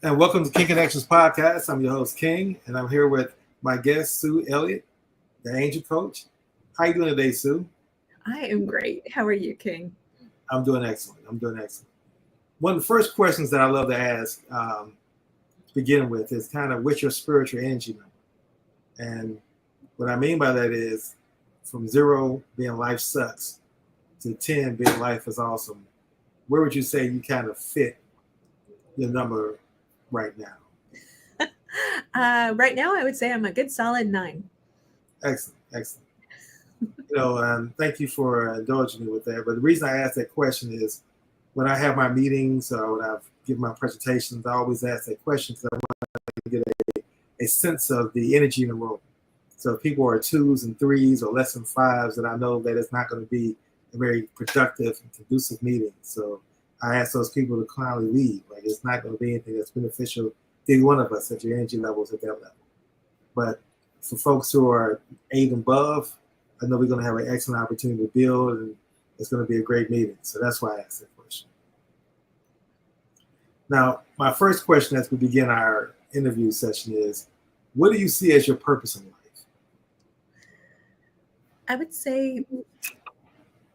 And welcome to King Connections Podcast. I'm your host, King, and I'm here with my guest, Sue Elliott, the Angel Coach. How you doing today, Sue? I am great. How are you, King? I'm doing excellent. One of the first questions that I love to ask to begin with is kind of what's your spiritual energy number? And what I mean by that is from 0 being life sucks to 10 being life is awesome. Where would you say you kind of fit your number right now? Right now, I would say I'm a good solid 9. Excellent. Thank you for indulging me with that. But the reason I ask that question is when I have my meetings or when I've given my presentations, I always ask that question because I want to get a sense of the energy in the room. So if people are 2s and 3s or less than 5s, then I know that it's not going to be a very productive and conducive meeting. So I ask those people to kindly leave. Like it's not going to be anything that's beneficial to any one of us if your energy level is at that level. But for folks who are 8 and above, I know we're going to have an excellent opportunity to build, and it's going to be a great meeting. So that's why I asked that question. Now, my first question as we begin our interview session is, what do you see as your purpose in life? I would say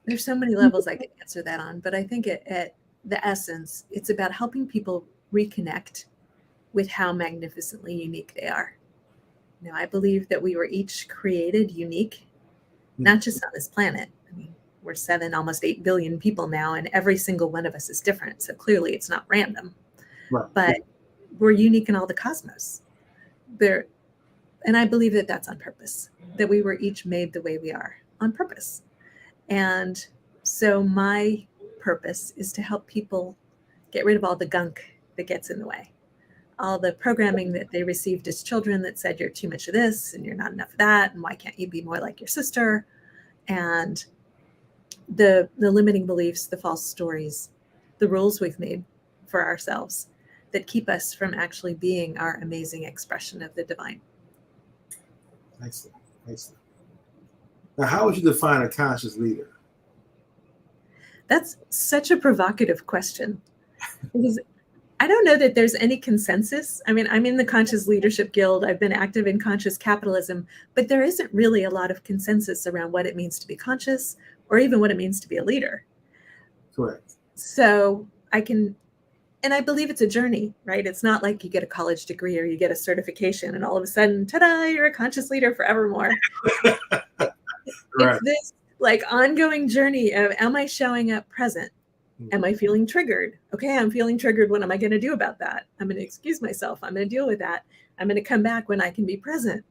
there's so many levels I could answer that on, but I think at the essence, it's about helping people reconnect with how magnificently unique they are. Now, I believe that we were each created unique, not just on this planet. I mean, we're 7, almost 8 billion people now, and every single one of us is different. So clearly it's not random, Right. But we're unique in all the cosmos. And I believe that that's on purpose, that we were each made the way we are on purpose. And so my purpose is to help people get rid of all the gunk that gets in the way. All the programming that they received as children that said you're too much of this and you're not enough of that, and why can't you be more like your sister? And the limiting beliefs, the false stories, the rules we've made for ourselves that keep us from actually being our amazing expression of the divine. Excellent. Now, how would you define a conscious leader? That's such a provocative question because I don't know that there's any consensus. I mean, I'm in the Conscious Leadership Guild. I've been active in conscious capitalism, but there isn't really a lot of consensus around what it means to be conscious or even what it means to be a leader. Correct. So and I believe it's a journey, right? It's not like you get a college degree or you get a certification and all of a sudden, ta-da, you're a conscious leader forevermore. Right. It's this like ongoing journey of, am I showing up present? Am I feeling triggered? Okay, I'm feeling triggered. What am I going to do about that? I'm going to excuse myself. I'm going to deal with that. I'm going to come back when I can be present.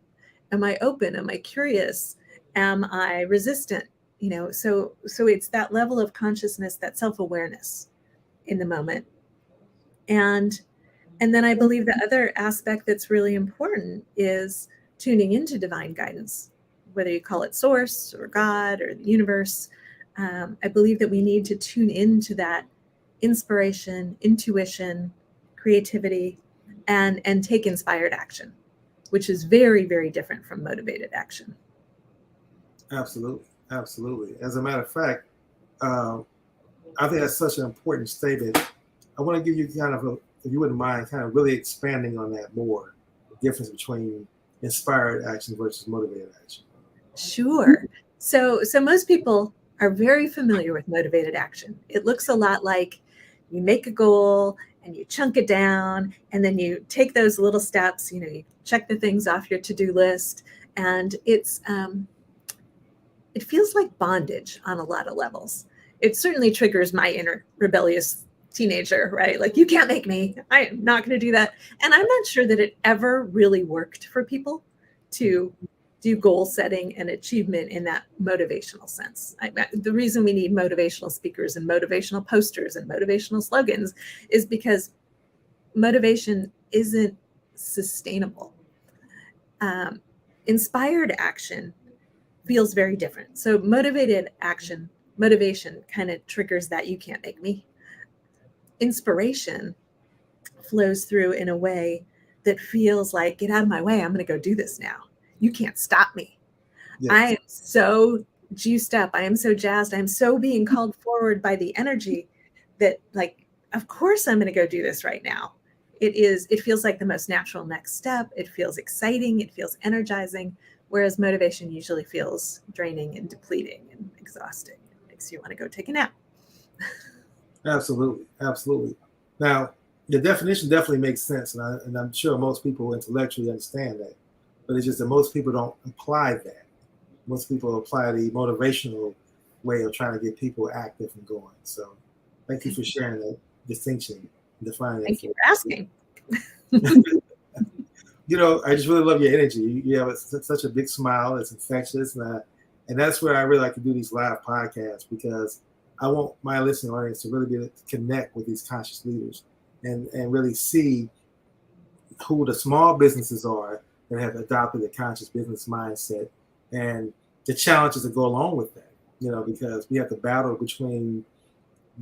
Am I open? Am I curious? Am I resistant? So it's that level of consciousness, that self-awareness in the moment. And then I believe the other aspect that's really important is tuning into divine guidance, whether you call it source or God or the universe. I believe that we need to tune into that inspiration, intuition, creativity, and take inspired action, which is very, very different from motivated action. Absolutely. As a matter of fact, I think that's such an important statement. I want to give you kind of if you wouldn't mind, kind of really expanding on that more, the difference between inspired action versus motivated action. Sure. So most people are very familiar with motivated action. It looks a lot like you make a goal and you chunk it down, and then you take those little steps, you check the things off your to-do list, and it feels like bondage on a lot of levels. It certainly triggers my inner rebellious teenager, right? Like, you can't make me. I am not going to do that. And I'm not sure that it ever really worked for people to do goal setting and achievement in that motivational sense. The reason we need motivational speakers and motivational posters and motivational slogans is because motivation isn't sustainable. Inspired action feels very different. So motivation kind of triggers that you can't make me. Inspiration flows through in a way that feels like, get out of my way. I'm going to go do this now. You can't stop me. Yes. I am so juiced up. I am so jazzed. I am so being called forward by the energy that, like, of course I'm going to go do this right now. it feels like the most natural next step. It feels exciting. It feels energizing. Whereas motivation usually feels draining and depleting and exhausting. It makes you want to go take a nap. Absolutely, absolutely. Now, the definition definitely makes sense, and I'm sure most people intellectually understand that. But it's just that most people don't apply that. Most people apply the motivational way of trying to get people active and going. So, thank you for sharing that distinction, defining that. Thank you for asking. I just really love your energy. You have such a big smile. It's infectious, and that's where I really like to do these live podcasts, because I want my listening audience to really be able to connect with these conscious leaders and really see who the small businesses are that have adopted a conscious business mindset and the challenges that go along with that. Because we have to battle between,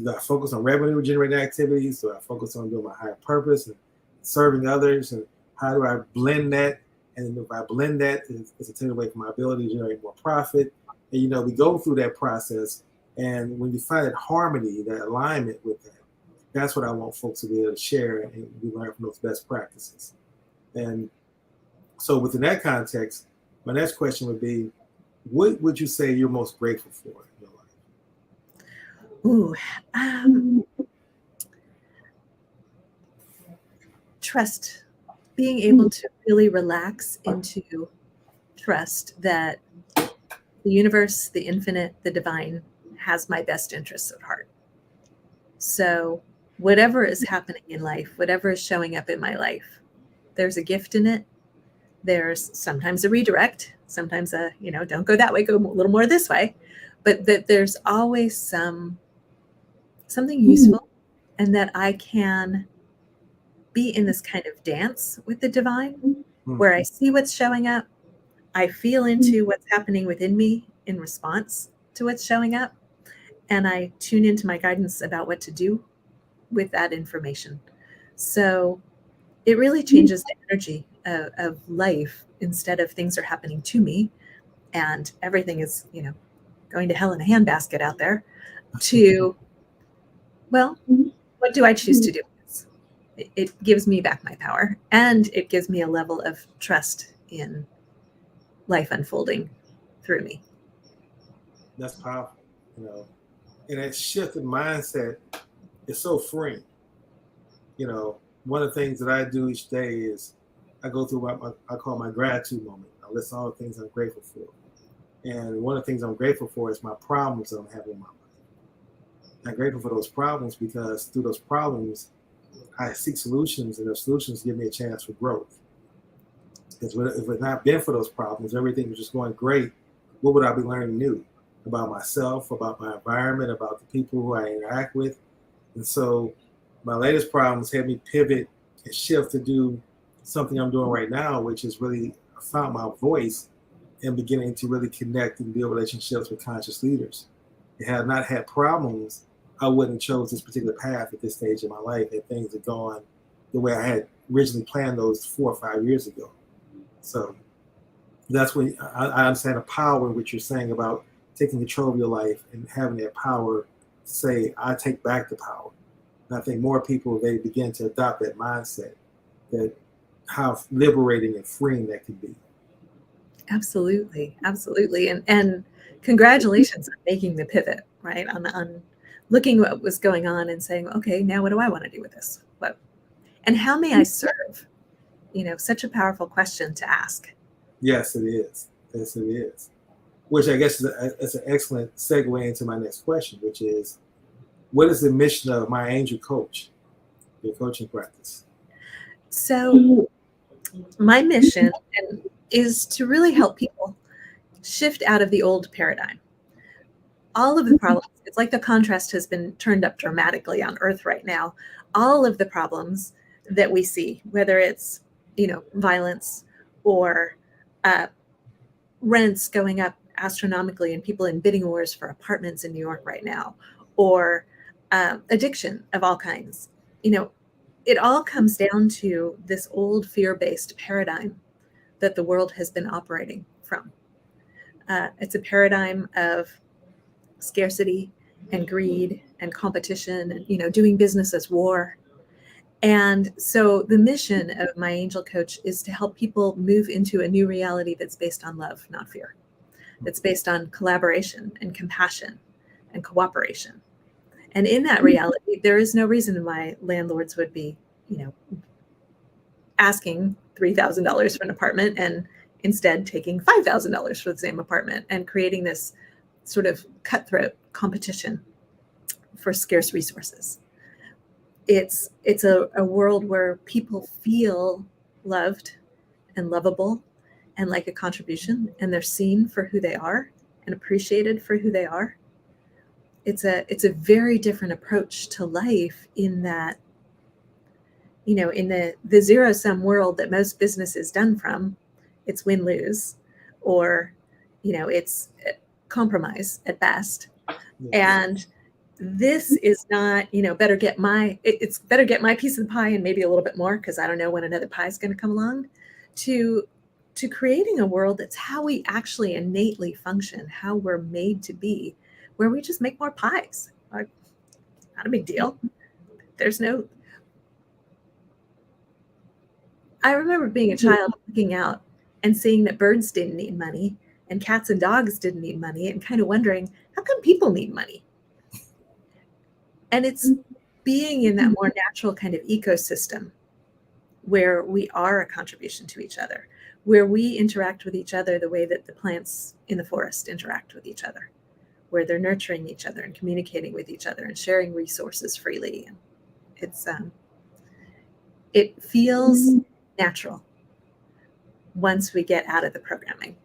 do I focus on revenue generating activities? Do I focus on doing my higher purpose and serving others? And how do I blend that? And if I blend that, it's a take away from my ability to generate more profit. And we go through that process. And when you find that harmony, that alignment with that, that's what I want folks to be able to share and we learn from those best practices. And so within that context, my next question would be, what would you say you're most grateful for in your life? Ooh, trust. Being able to really relax into trust that the universe, the infinite, the divine has my best interests at heart. So whatever is happening in life, whatever is showing up in my life, there's a gift in it. There's sometimes a redirect, sometimes don't go that way, go a little more this way. But that there's always something useful, and that I can be in this kind of dance with the divine where I see what's showing up. I feel into what's happening within me in response to what's showing up. And I tune into my guidance about what to do with that information. So it really changes the energy of life. Instead of things are happening to me and everything is, going to hell in a handbasket out there, to, well, what do I choose to do? It gives me back my power, and it gives me a level of trust in life unfolding through me. That's powerful, and that shift in mindset is so freeing. One of the things that I do each day is I go through what I call my gratitude moment. I list all the things I'm grateful for. And one of the things I'm grateful for is my problems that I'm having in my life. I'm grateful for those problems because through those problems, I seek solutions, and those solutions give me a chance for growth. Because if it had not been for those problems, everything was just going great, what would I be learning new about myself, about my environment, about the people who I interact with? And so my latest problems had me pivot and shift to do something I'm doing right now, which is really I found my voice and beginning to really connect and build relationships with conscious leaders. If I had not had problems, I wouldn't have chose this particular path at this stage of my life if things had gone the way I had originally planned those 4 or 5 years ago. So that's when I understand the power in what you're saying about taking control of your life and having that power to say, I take back the power. And I think more people, they begin to adopt that mindset, that how liberating and freeing that can be. Absolutely. Absolutely. And congratulations on making the pivot, right? On looking what was going on and saying, okay, now what do I want to do with this? And how may I serve? Such a powerful question to ask. Yes, it is. Yes, it is. Which I guess is an excellent segue into my next question, which is, what is the mission of my angel coach, your coaching practice? So my mission is to really help people shift out of the old paradigm. All of the problems, it's like the contrast has been turned up dramatically on Earth right now. All of the problems that we see, whether it's, violence or rents going up astronomically and people in bidding wars for apartments in New York right now, or addiction of all kinds, it all comes down to this old fear-based paradigm that the world has been operating from. It's a paradigm of scarcity and greed and competition and, doing business as war. And so the mission of my angel coach is to help people move into a new reality that's based on love, not fear. That's based on collaboration and compassion and cooperation. And in that reality, there is no reason why landlords would be, asking $3,000 for an apartment and instead taking $5,000 for the same apartment and creating this sort of cutthroat competition for scarce resources. It's a world where people feel loved and lovable and like a contribution, and they're seen for who they are and appreciated for who they are. It's a very different approach to life in that, in the zero-sum world that most business is done from, it's win-lose, or, it's compromise at best. Yes. And this is not, it's better get my piece of the pie and maybe a little bit more, because I don't know when another pie is going to come along, to creating a world that's how we actually innately function, how we're made to be, where we just make more pies. Like, not a big deal. I remember being a child looking out and seeing that birds didn't need money and cats and dogs didn't need money, and kind of wondering, how come people need money? And it's being in that more natural kind of ecosystem where we are a contribution to each other, where we interact with each other the way that the plants in the forest interact with each other, where they're nurturing each other and communicating with each other and sharing resources freely. And it feels natural once we get out of the programming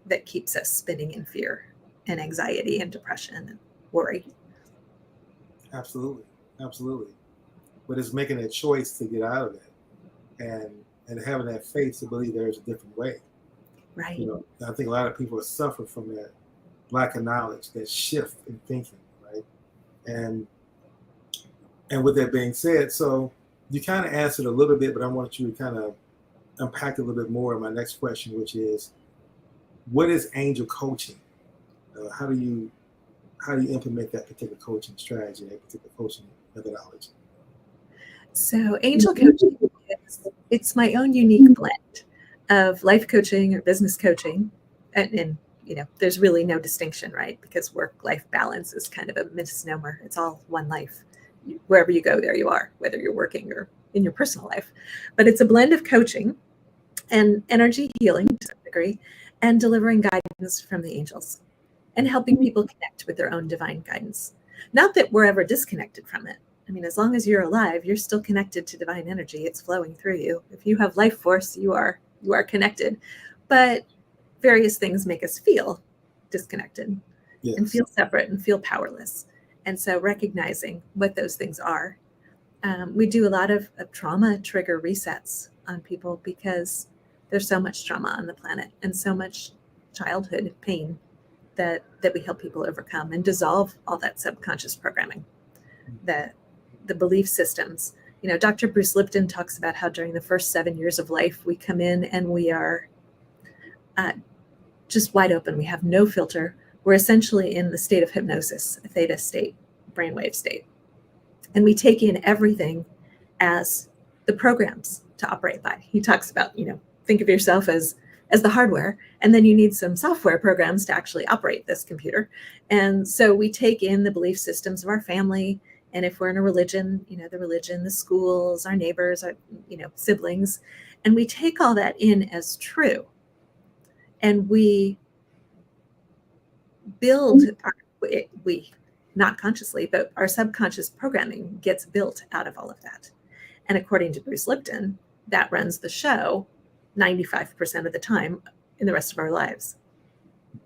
that keeps us spinning in fear and anxiety and depression and worry. Absolutely. But it's making a choice to get out of it and having that faith to believe there's a different way. Right. I think a lot of people suffer from that lack of knowledge, that shift in thinking, right? And with that being said, so you kind of answered a little bit, but I want you to kind of unpack a little bit more in my next question, which is, what is angel coaching? How do you implement that particular coaching strategy, that particular coaching methodology? So angel coaching, it's my own unique blend of life coaching or business coaching. And there's really no distinction, right? Because work-life balance is kind of a misnomer. It's all one life. Wherever you go, there you are, whether you're working or in your personal life. But it's a blend of coaching and energy healing to some degree, and delivering guidance from the angels and helping people connect with their own divine guidance. Not that we're ever disconnected from it. I mean, as long as you're alive, you're still connected to divine energy. It's flowing through you. If you have life force, you are connected. But various things make us feel disconnected. Yes. And feel separate and feel powerless. And so recognizing what those things are. We do a lot of trauma trigger resets on people because there's so much trauma on the planet and so much childhood pain that we help people overcome and dissolve all that subconscious programming, the belief systems. Dr. Bruce Lipton talks about how during the first 7 years of life, we come in and we are just wide open. We have no filter. We're essentially in the state of hypnosis, a theta state, brainwave state. And we take in everything as the programs to operate by. He talks about, think of yourself as the hardware, and then you need some software programs to actually operate this computer. And so we take in the belief systems of our family. And if we're in a religion, the religion, the schools, our neighbors, our, siblings, and we take all that in as true. And we build, not consciously, but our subconscious programming gets built out of all of that. And according to Bruce Lipton, that runs the show 95% of the time in the rest of our lives.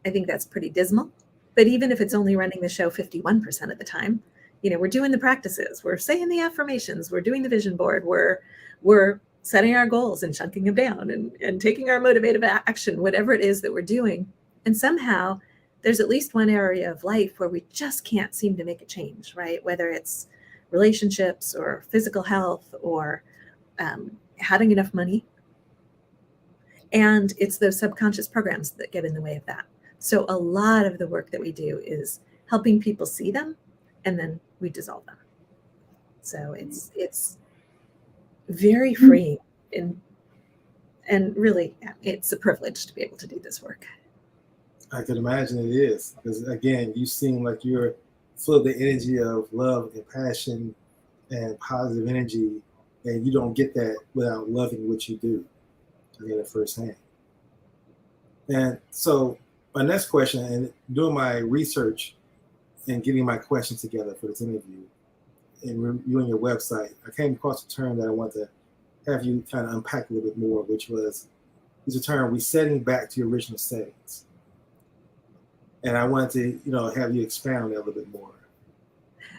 I think that's pretty dismal. But even if it's only running the show 51% of the time, we're doing the practices, we're saying the affirmations, we're doing the vision board, we're setting our goals and chunking them down and taking our motivative action, whatever it is that we're doing. And somehow there's at least one area of life where we just can't seem to make a change, right? Whether it's relationships or physical health or having enough money. And it's those subconscious programs that get in the way of that. So a lot of the work that we do is helping people see them, and then we dissolve them. So it's very freeing, and really, it's a privilege to be able to do this work. I can imagine it is, because again, you seem like you're full of the energy of love and compassion and positive energy, and you don't get that without loving what you do. I get it firsthand. And so my next question, and doing my research and getting my questions together for this interview and reviewing your website, I came across a term that I want to have you kind of unpack a little bit more, which was the term resetting back to your original settings. And I wanted to, have you expound on that a little bit more.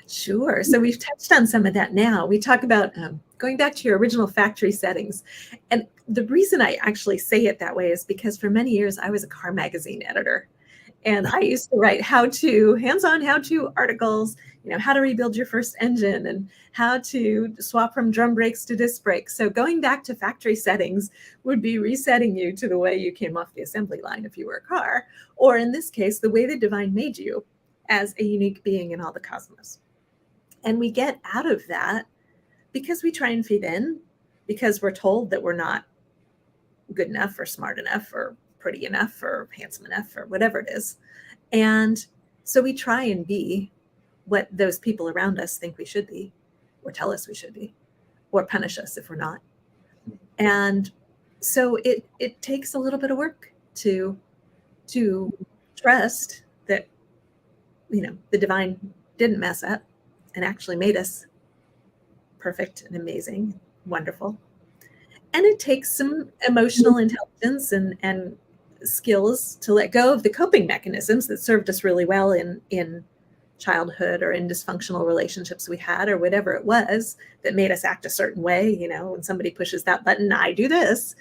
Sure. So we've touched on some of that now. We talk about going back to your original factory settings. And the reason I actually say it that way is because for many years, I was a car magazine editor. And I used to write hands-on how-to articles, how to rebuild your first engine and how to swap from drum brakes to disc brakes. So going back to factory settings would be resetting you to the way you came off the assembly line if you were a car, or in this case, the way the divine made you as a unique being in all the cosmos. And we get out of that because we try and fit in, because we're told that we're not good enough or smart enough or pretty enough or handsome enough or whatever it is. And so we try and be what those people around us think we should be, or tell us we should be, or punish us if we're not. And so it takes a little bit of work to trust that, the divine didn't mess up and actually made us perfect and amazing, wonderful. And it takes some emotional intelligence and skills to let go of the coping mechanisms that served us really well in childhood or in dysfunctional relationships we had or whatever it was that made us act a certain way. When somebody pushes that button, I do this.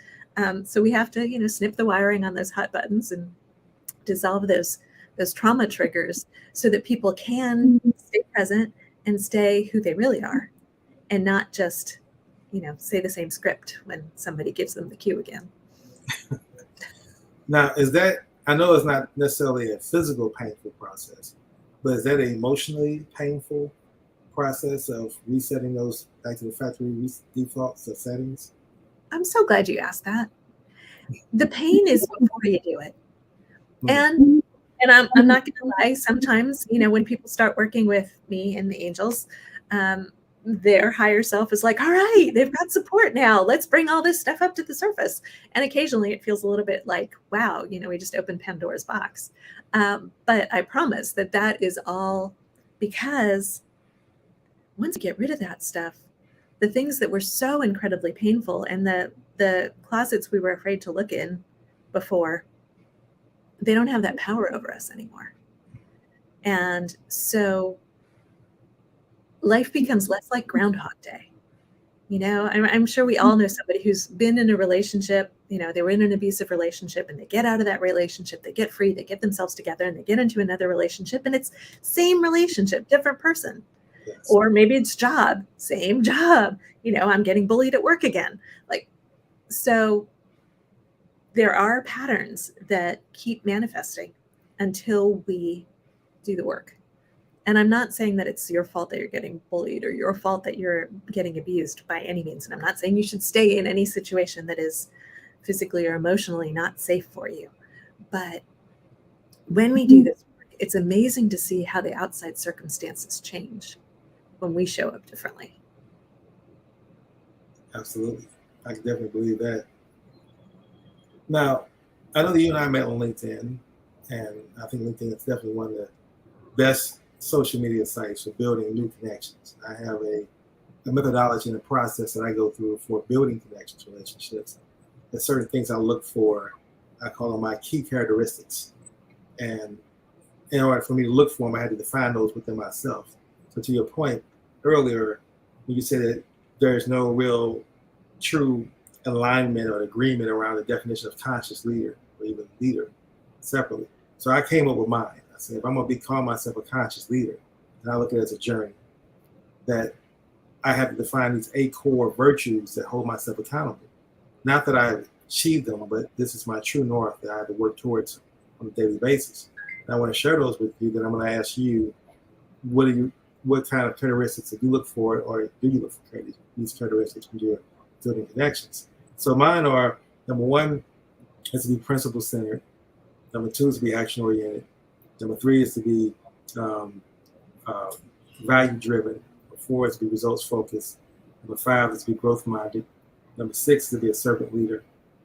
So we have to, snip the wiring on those hot buttons and dissolve those trauma triggers so that people can stay present and stay who they really are and not just, say the same script when somebody gives them the cue again. Now, I know it's not necessarily a physical painful process, but is that an emotionally painful process of resetting those back to the factory defaults or settings? I'm so glad you asked that. The pain is before you do it. And I'm not going to lie. Sometimes, when people start working with me and the angels, their higher self is like, all right, they've got support now. Let's bring all this stuff up to the surface. And occasionally it feels a little bit like, wow, we just opened Pandora's box. But I promise that is all because once you get rid of that stuff, the things that were so incredibly painful and the closets we were afraid to look in before, they don't have that power over us anymore. And so life becomes less like Groundhog Day. I'm sure we all know somebody who's been in a relationship, they were in an abusive relationship and they get out of that relationship, they get free, they get themselves together and they get into another relationship and it's same relationship, different person. Yes. Or maybe it's job, same job. I'm getting bullied at work again. So there are patterns that keep manifesting until we do the work. And I'm not saying that it's your fault that you're getting bullied or your fault that you're getting abused by any means. And I'm not saying you should stay in any situation that is physically or emotionally not safe for you. But when we do this work, it's amazing to see how the outside circumstances change when we show up differently. Absolutely. I can definitely believe that. Now, I know that you and I met on LinkedIn, and I think LinkedIn is definitely one of the best social media sites for building new connections. I have a methodology and a process that I go through for building connections, relationships. There's certain things I look for. I call them my key characteristics. And in order for me to look for them, I had to define those within myself. So to your point earlier, when you said that there's no real true alignment or agreement around the definition of conscious leader or even leader separately. So I came up with mine. I said, if I'm going to call myself a conscious leader, and I look at it as a journey, that I have to define these 8 core virtues that hold myself accountable. Not that I've achieved them, but this is my true north that I have to work towards on a daily basis. And I want to share those with you. Then I'm going to ask you, what kind of characteristics do you look for, or do you look for these characteristics when you're building connections. So mine are, number one is to be principle centered. Number two is to be action oriented. Number three is to be um, uh, value driven. Number four is to be results focused. Number five is to be growth minded. Number six is to be a servant leader.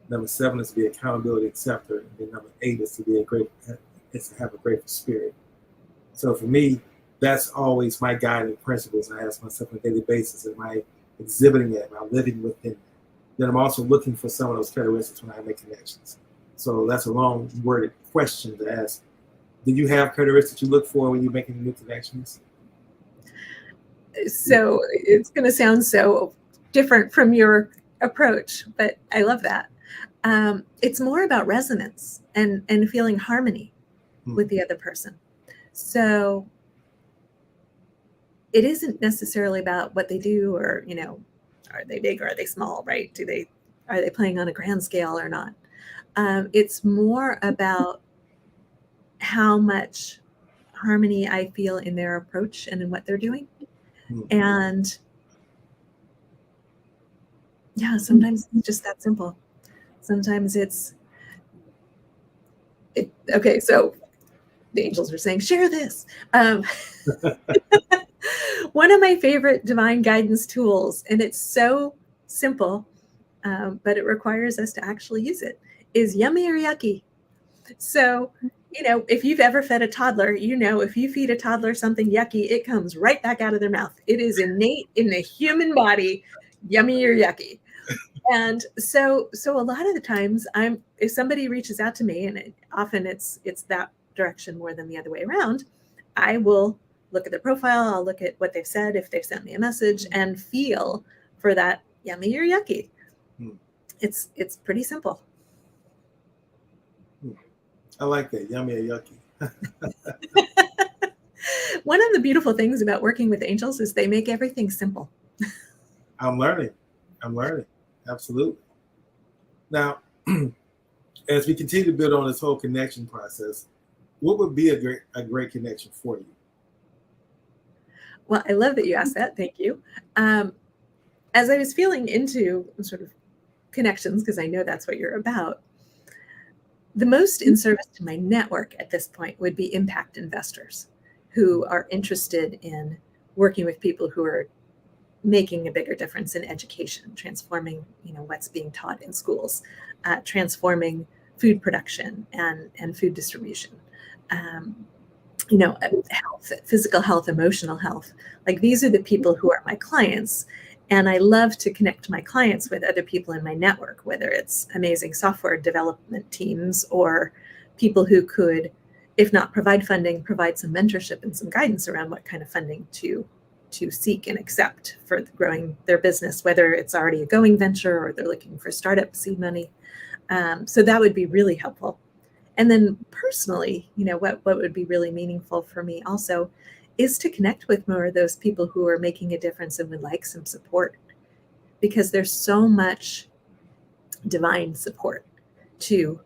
Number seven is to be accountability acceptor. And then number eight is to have a grateful spirit. So for me, that's always my guiding principles. I ask myself on a daily basis, am I exhibiting it? Am I living within it? Then I'm also looking for some of those characteristics when I make connections. So that's a long worded question to ask. Do you have characteristics you look for when you're making new connections? So it's going to sound so different from your approach, but I love that. It's more about resonance and feeling harmony with the other person. So it isn't necessarily about what they do, or, are they big or are they small, right? Are they playing on a grand scale or not? It's more about how much harmony I feel in their approach and in what they're doing. And yeah, sometimes it's just that simple. Sometimes okay, so the angels are saying, share this. One of my favorite divine guidance tools, and it's so simple, but it requires us to actually use it, is yummy or yucky. So, if you've ever fed a toddler, if you feed a toddler something yucky, it comes right back out of their mouth. It is innate in the human body, yummy or yucky. And so a lot of the times if somebody reaches out to me, and often it's that direction more than the other way around, I will look at their profile, I'll look at what they've said, if they've sent me a message, and feel for that yummy or yucky. It's pretty simple. I like that, yummy or yucky. One of the beautiful things about working with angels is they make everything simple. I'm learning. Absolutely. Now, as we continue to build on this whole connection process, what would be a great connection for you? Well, I love that you asked that. Thank you. As I was feeling into sort of connections, because I know that's what you're about, the most in service to my network at this point would be impact investors who are interested in working with people who are making a bigger difference in education, transforming, what's being taught in schools, transforming food production and food distribution, health, physical health, emotional health. Like, these are the people who are my clients. And I love to connect my clients with other people in my network, whether it's amazing software development teams or people who could, if not provide funding, provide some mentorship and some guidance around what kind of funding to seek and accept for growing their business, whether it's already a going venture or they're looking for startup seed money. So that would be really helpful. And then personally, what would be really meaningful for me also is to connect with more of those people who are making a difference and would like some support, because there's so much divine support to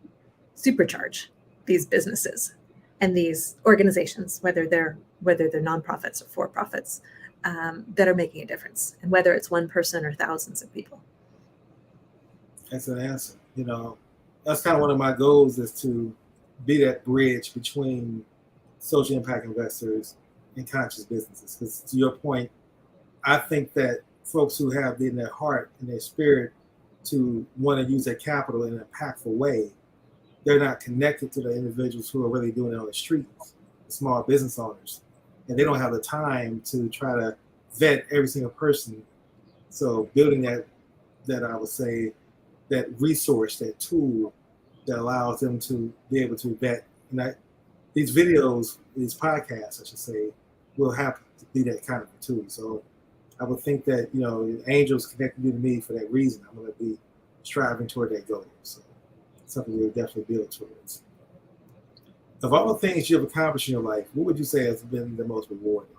supercharge these businesses and these organizations, whether they're nonprofits or for-profits, that are making a difference, and whether it's one person or thousands of people. That's an answer. That's kind of one of my goals, is to be that bridge between social impact investors and conscious businesses. Because to your point, I think that folks who have in their heart and their spirit to want to use their capital in an impactful way, they're not connected to the individuals who are really doing it on the streets, the small business owners. And they don't have the time to try to vet every single person. So building that I would say, that resource, that tool that allows them to be able to vet. And these videos, these podcasts, I should say, will have to be that kind of a tool. So I would think that, angels connected you to me for that reason. I'm going to be striving toward that goal. So it's something we'll definitely build towards. Of all the things you've accomplished in your life, what would you say has been the most rewarding?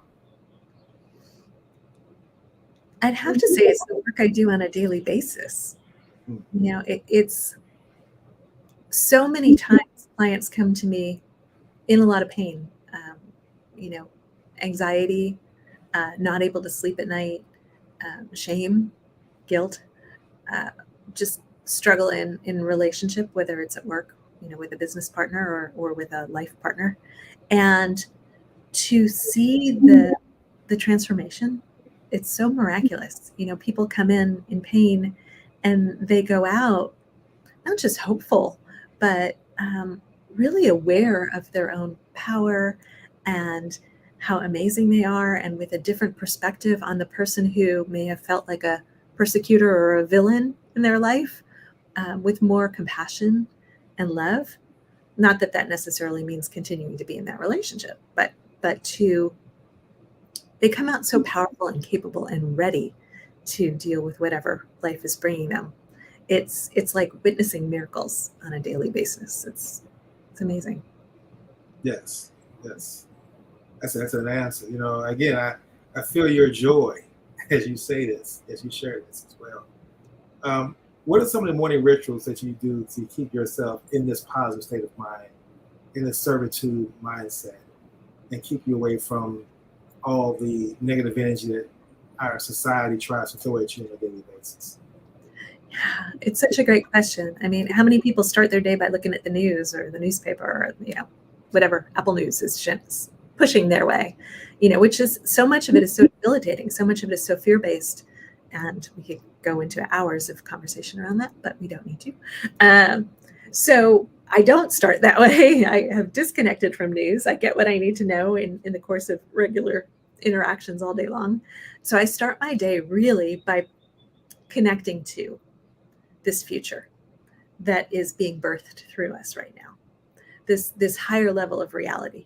I'd have to say it's the work I do on a daily basis. It's so many times clients come to me in a lot of pain, anxiety, not able to sleep at night, shame, guilt, just struggle in relationship, whether it's at work, with a business partner or with a life partner, and to see the transformation, it's so miraculous. People come in pain, and they go out not just hopeful, but really aware of their own power and how amazing they are, and with a different perspective on the person who may have felt like a persecutor or a villain in their life, with more compassion and love. Not that that necessarily means continuing to be in that relationship, but they come out so powerful and capable and ready to deal with whatever life is bringing them. It's like witnessing miracles on a daily basis. It's amazing. Yes, yes. That's an answer. Again, I feel your joy as you say this, as you share this as well. What are some of the morning rituals that you do to keep yourself in this positive state of mind, in this servitude mindset, and keep you away from all the negative energy that our society tries to throw at you on a daily basis? Yeah, it's such a great question. I mean, how many people start their day by looking at the news or the newspaper or, whatever Apple News is pushing their way, which is, so much of it is so debilitating. So much of it is so fear-based. And we could go into hours of conversation around that, but we don't need to. So I don't start that way. I have disconnected from news. I get what I need to know in the course of regular interactions all day long. So I start my day really by connecting to this future that is being birthed through us right now. This higher level of reality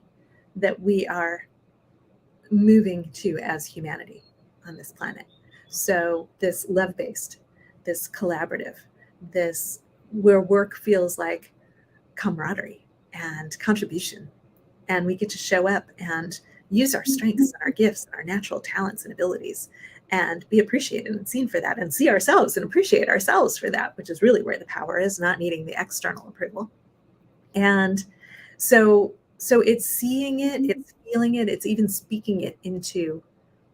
that we are moving to as humanity on this planet. So this love-based, this collaborative, this where work feels like camaraderie and contribution, and we get to show up and use our strengths and our gifts and our natural talents and abilities and be appreciated and seen for that, and see ourselves and appreciate ourselves for that, which is really where the power is, not needing the external approval. And so it's seeing it, it's feeling it, it's even speaking it into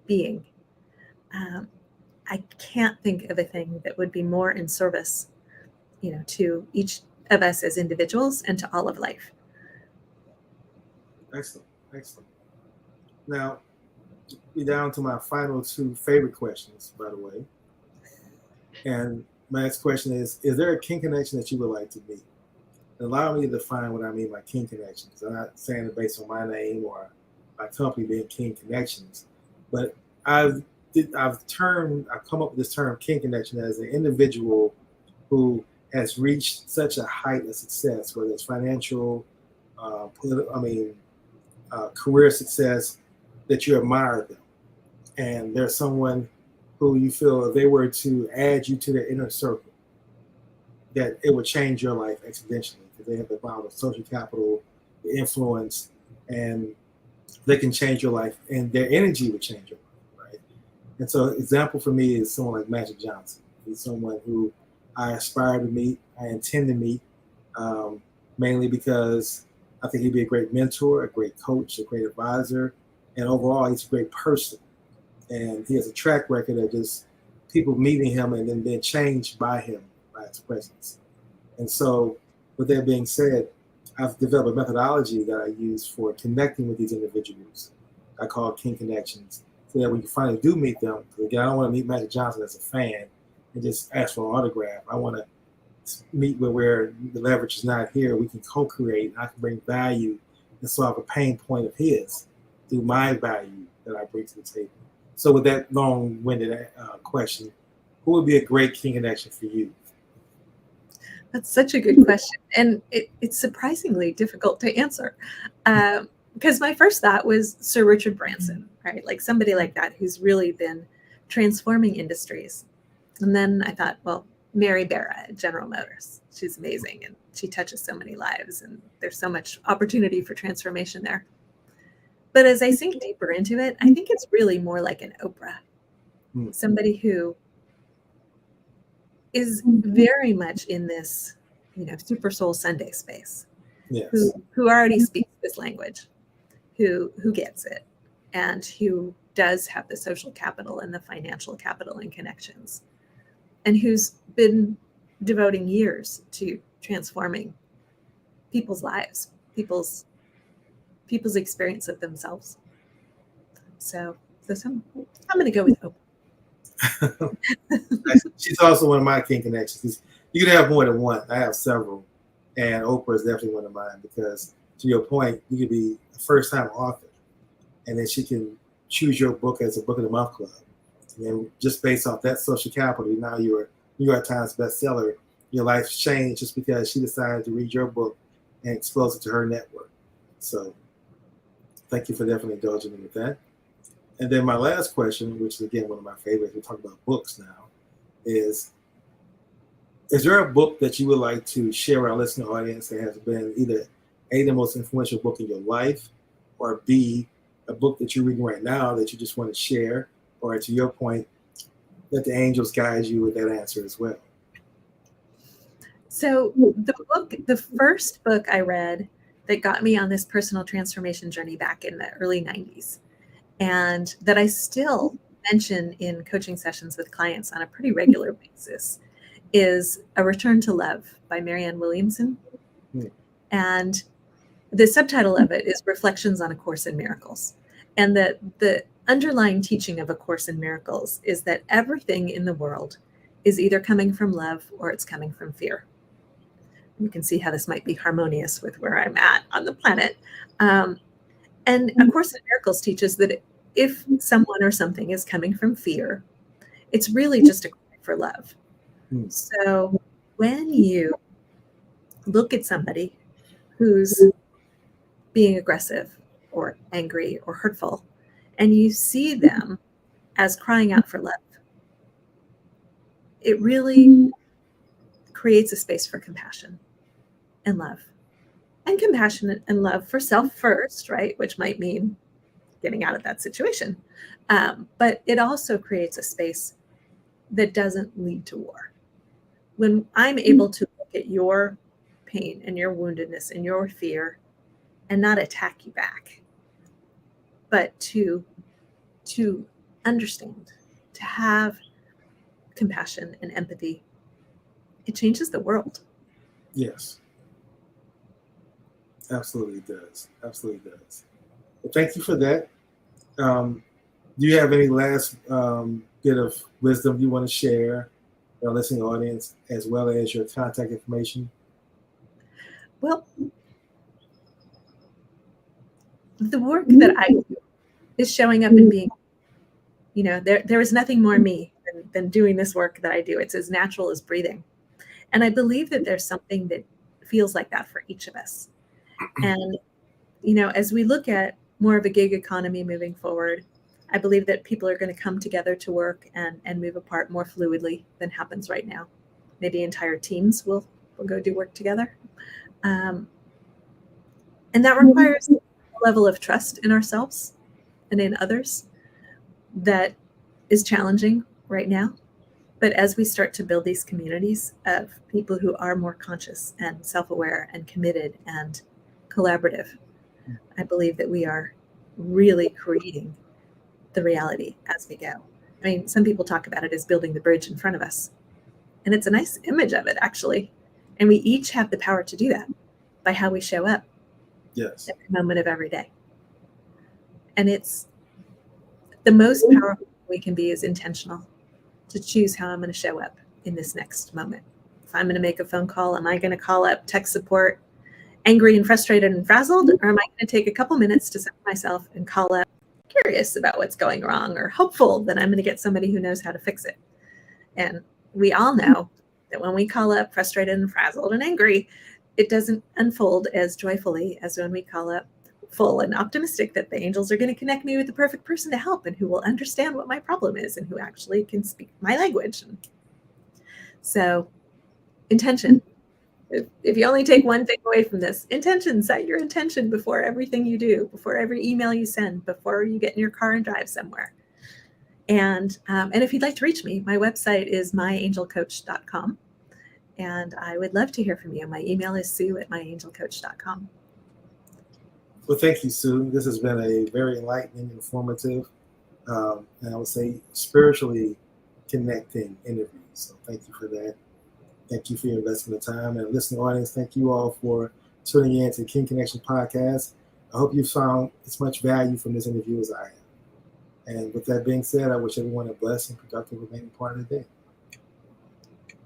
being. I can't think of a thing that would be more in service, to each of us as individuals and to all of life. Excellent, excellent. Now, we're down to my final two favorite questions, by the way. And my next question is there a kin connection that you would like to meet? Allow me to define what I mean by kin connections. I'm not saying it based on my name or my company being Kin Connections, but I've come up with this term kin connection as an individual who has reached such a height of success, whether it's financial, career success, that you admire them. And there's someone who you feel if they were to add you to their inner circle, that it would change your life exponentially, because they have the amount of social capital, the influence, and they can change your life, and their energy would change your life, right? And so example for me is someone like Magic Johnson. He's someone who I aspire to meet, I intend to meet, mainly because I think he'd be a great mentor, a great coach, a great advisor, and overall he's a great person. And he has a track record of just people meeting him and then being changed by him, by his presence. And so with that being said, I've developed a methodology that I use for connecting with these individuals. I call Kin Connections, so that when you finally do meet them, because again, I don't want to meet Magic Johnson as a fan and just ask for an autograph. I want to meet where the leverage is not here. We can co-create, and I can bring value and solve a pain point of his through my value that I bring to the table. So with that long-winded question, who would be a great Kin Connection for you? That's such a good question. And it's surprisingly difficult to answer. Because my first thought was Sir Richard Branson, right? Like somebody like that who's really been transforming industries. And then I thought, well, Mary Barra at General Motors. She's amazing, and she touches so many lives, and there's so much opportunity for transformation there. But as I sink deeper into it, I think it's really more like an Oprah, somebody who is very much in this, Super Soul Sunday space, Yes. who already speaks this language, who gets it, and who does have the social capital and the financial capital and connections and who's been devoting years to transforming people's lives, people's experience of themselves. So I'm going to go with Oprah. She's also one of my king connections. You can have more than one. I have several, and Oprah is definitely one of mine because, to your point, you could be a first-time author, and then she can choose your book as a book of the month club, and then just based off that social capital, now you're a New York Times bestseller. Your life's changed just because she decided to read your book and expose it to her network. So, thank you for definitely indulging me with that. And then my last question, which is again one of my favorites, we talk about books now, is there a book that you would like to share with our listening audience that has been either A, the most influential book in your life, or B, a book that you're reading right now that you just want to share, or to your point, let the angels guide you with that answer as well? So the first book I read that got me on this personal transformation journey back in the early 90s, and that I still mention in coaching sessions with clients on a pretty regular basis, is A Return to Love by Marianne Williamson. And the subtitle of it is Reflections on A Course in Miracles. And the underlying teaching of A Course in Miracles is that everything in the world is either coming from love or it's coming from fear. You can see how this might be harmonious with where I'm at on the planet. And A Course in Miracles teaches that if someone or something is coming from fear, it's really just a cry for love. So when you look at somebody who's being aggressive or angry or hurtful, and you see them as crying out for love, it really creates a space for compassion and love. And compassion and love for self first, right? Which might mean getting out of that situation. But it also creates a space that doesn't lead to war. When I'm able to look at your pain and your woundedness and your fear and not attack you back, but to understand, to have compassion and empathy, it changes the world. Yes. Absolutely does. Absolutely does. Well, thank you for that. Do you have any last bit of wisdom you want to share with our listening audience, as well as your contact information? Well, the work that I do is showing up and being, there is nothing more me than doing this work that I do. It's as natural as breathing. And I believe that there's something that feels like that for each of us. And, as we look at more of a gig economy moving forward, I believe that people are going to come together to work and move apart more fluidly than happens right now. Maybe entire teams will go do work together. And that requires a level of trust in ourselves and in others that is challenging right now. But as we start to build these communities of people who are more conscious and self-aware and committed and collaborative, I believe that we are really creating the reality as we go. I mean, some people talk about it as building the bridge in front of us. And it's a nice image of it, actually. And we each have the power to do that by how we show up. Yes. Every moment of every day. And it's the most powerful we can be is intentional to choose how I'm going to show up in this next moment. If I'm going to make a phone call, am I going to call up tech support angry and frustrated and frazzled? Or am I going to take a couple minutes to set myself and call up curious about what's going wrong or hopeful that I'm going to get somebody who knows how to fix it? And we all know that when we call up frustrated and frazzled and angry, it doesn't unfold as joyfully as when we call up full and optimistic that the angels are going to connect me with the perfect person to help and who will understand what my problem is and who actually can speak my language. So intention. If you only take one thing away from this, intention, set your intention before everything you do, before every email you send, before you get in your car and drive somewhere. And if you'd like to reach me, my website is myangelcoach.com. And I would love to hear from you. My email is sue@myangelcoach.com. Well, thank you, Sue. This has been a very enlightening, informative, and I would say spiritually connecting interview. So thank you for that. Thank you for your investment of time. And listening audience, thank you all for tuning in to King Connection Podcast. I hope you found as much value from this interview as I have. And with that being said, I wish everyone a blessed and productive remaining part of the day.